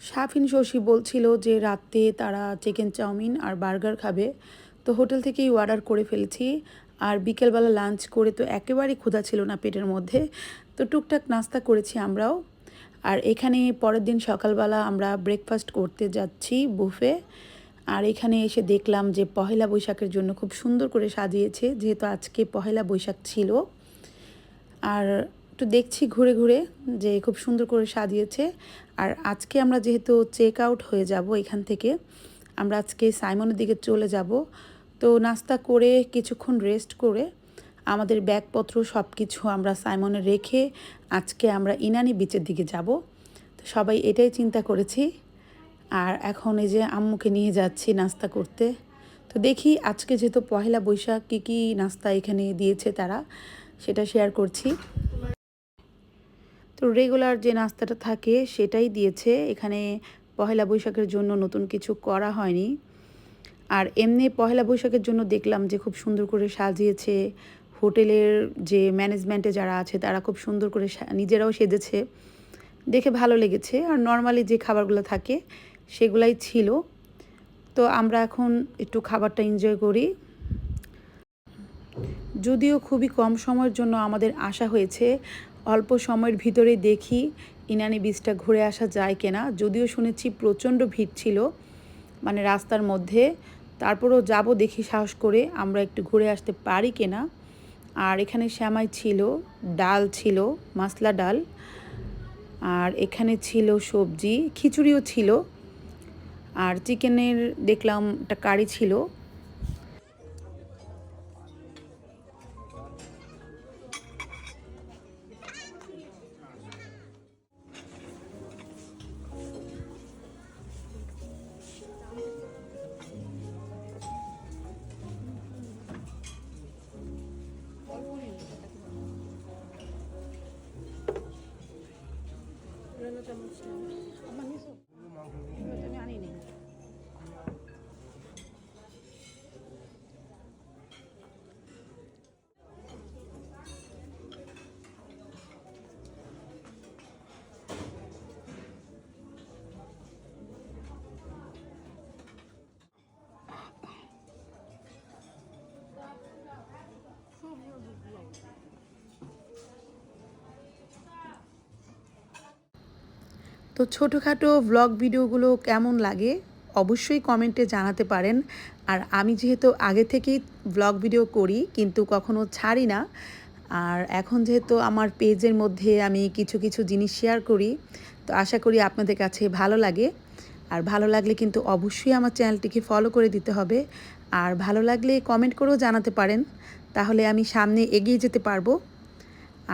শাফিন শশী বলছিল যে রাতে তারা চিকেন চাউমিন আর বার্গার খাবে, তো হোটেল থেকেই অর্ডার করে ফেলেছি। আর বিকেলবেলা লাঞ্চ করে তো একেবারেই ক্ষুধা ছিল না পেটের মধ্যে, তো টুকটাক নাস্তা করেছি আমরাও। আর এখানে পরের দিন সকালবেলা আমরা ব্রেকফাস্ট করতে যাচ্ছি বুফে। আর এখানে এসে দেখলাম যে পহেলা বৈশাখের জন্য খুব সুন্দর করে সাজিয়েছে, যেহেতু আজকে পহেলা বৈশাখ ছিল। আর একটু দেখছি ঘুরে ঘুরে যে খুব সুন্দর করে সাজিয়েছে। আর আজকে আমরা যেহেতু চেক আউট হয়ে যাব এখান থেকে, আমরা আজকে সাইমনের দিকে চলে যাব। তো নাস্তা করে কিছুক্ষণ রেস্ট করে আমাদের ব্যাগপত্র সব কিছু আমরা সাইমনে রেখে আজকে আমরা ইনানি বিচের দিকে যাব। তো সবাই এটাই চিন্তা করেছি। আর এখন এই যে আম্মুকে নিয়ে যাচ্ছি নাস্তা করতে। তো দেখি আজকে যেহেতু পহেলা বৈশাখ কী কী নাস্তা এখানে দিয়েছে তারা, সেটা শেয়ার করছি। তো রেগুলার যে নাস্তাটা থাকে সেটাই দিয়েছে এখানে। পহেলা বৈশাখের জন্য নতুন কিছু করা হয়নি। আর এমনি পহেলা বৈশাখের জন্য দেখলাম যে খুব সুন্দর করে সাজিয়েছে। হোটেলের যে ম্যানেজমেন্টে যারা আছে তারা খুব সুন্দর করে নিজেরাও সেজেছে, দেখে ভালো লেগেছে। আর নর্মালি যে খাবারগুলো থাকে সেগুলাই ছিল। তো আমরা এখন একটু খাবারটা এনজয় করি। যদিও খুবই কম সময়ের জন্য আমাদের আসা হয়েছে, অল্প সময়ের ভিতরেই দেখি ইনানি বিচটা ঘুরে আসা যায় কিনা। যদিও শুনেছি প্রচণ্ড ভিড় ছিল মানে রাস্তার মধ্যে, তারপরেও যাব দেখি সাহস করে আমরা একটু ঘুরে আসতে পারি কিনা। আর এখানে শ্যামাই ছিল, ডাল ছিল, মাসলা ডাল, আর এখানে ছিল সবজি, খিচুড়িও ছিল, আর চিকেনের দেখলাম একটা কারি ছিল। তো ছোটোখাটো ভ্লগ ভিডিওগুলো কেমন লাগে অবশ্যই কমেন্টে জানাতে পারেন। আর আমি যেহেতু আগে থেকেই ভ্লগ ভিডিও করি কিন্তু কখনো ছাড়ি না, আর এখন যেহেতু আমার পেজের মধ্যে আমি কিছু কিছু জিনিস শেয়ার করি, তো আশা করি আপনাদের কাছে ভালো লাগে। আর ভালো লাগলে কিন্তু অবশ্যই আমার চ্যানেলটিকে ফলো করে দিতে হবে। আর ভালো লাগলে কমেন্ট করেও জানাতে পারেন, তাহলে আমি সামনে এগিয়ে যেতে পারবো।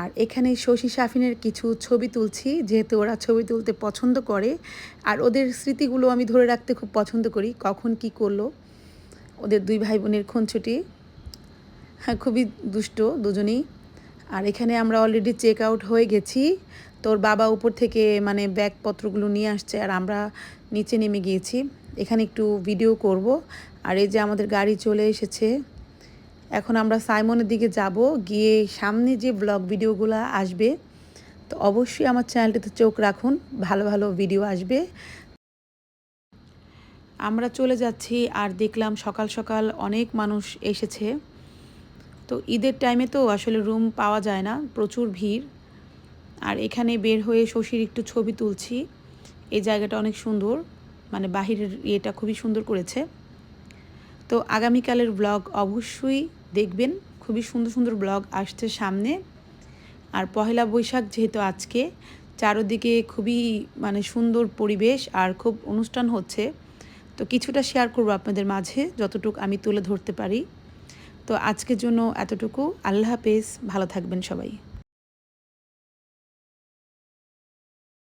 আর এখানে শশী শাফিনের কিছু ছবি তুলছি, যেহেতু ওরা ছবি তুলতে পছন্দ করে। আর ওদের স্মৃতিগুলো আমি ধরে রাখতে খুব পছন্দ করি, কখন কি করলো ওদের দুই ভাই বোনের খুনছুটি। হ্যাঁ, খুবই দুষ্ট দুজনেই। আর এখানে আমরা অলরেডি চেক আউট হয়ে গেছি। তোর বাবা উপর থেকে মানে ব্যাগপত্রগুলো নিয়ে আসছে আর আমরা নিচে নেমে গিয়েছি। এখানে একটু ভিডিও করব। আর এই যে আমাদের গাড়ি চলে এসেছে। এখন আমরা সাইমনের দিকে যাব, গিয়ে সামনে যে ব্লগ ভিডিওগুলো আসবে, তো অবশ্যই আমার চ্যানেলটিতে চোখ রাখুন, ভালো ভালো ভিডিও আসবে। আমরা চলে যাচ্ছি আর দেখলাম সকাল সকাল অনেক মানুষ এসেছে। তো ঈদের টাইমে তো আসলে রুম পাওয়া যায় না, প্রচুর ভিড়। আর এখানে বের হয়ে শশীর একটু ছবি তুলছি। এই জায়গাটা অনেক সুন্দর, মানে বাহিরের ইয়েটা খুবই সুন্দর করেছে। তো আগামীকালের ব্লগ অবশ্যই দেখবেন, খুবই সুন্দর সুন্দর ব্লগ আসছে সামনে। আর পহেলা বৈশাখ যেহেতু আজকে, চারদিকে খুবই মানে সুন্দর পরিবেশ আর খুব অনুষ্ঠান হচ্ছে। তো কিছুটা শেয়ার করব আপনাদের মাঝে যতটুকু আমি তুলে ধরতে পারি। তো আজকের জন্য এতটুকু। আল্লাহ হাফেজ, ভালো থাকবেন সবাই।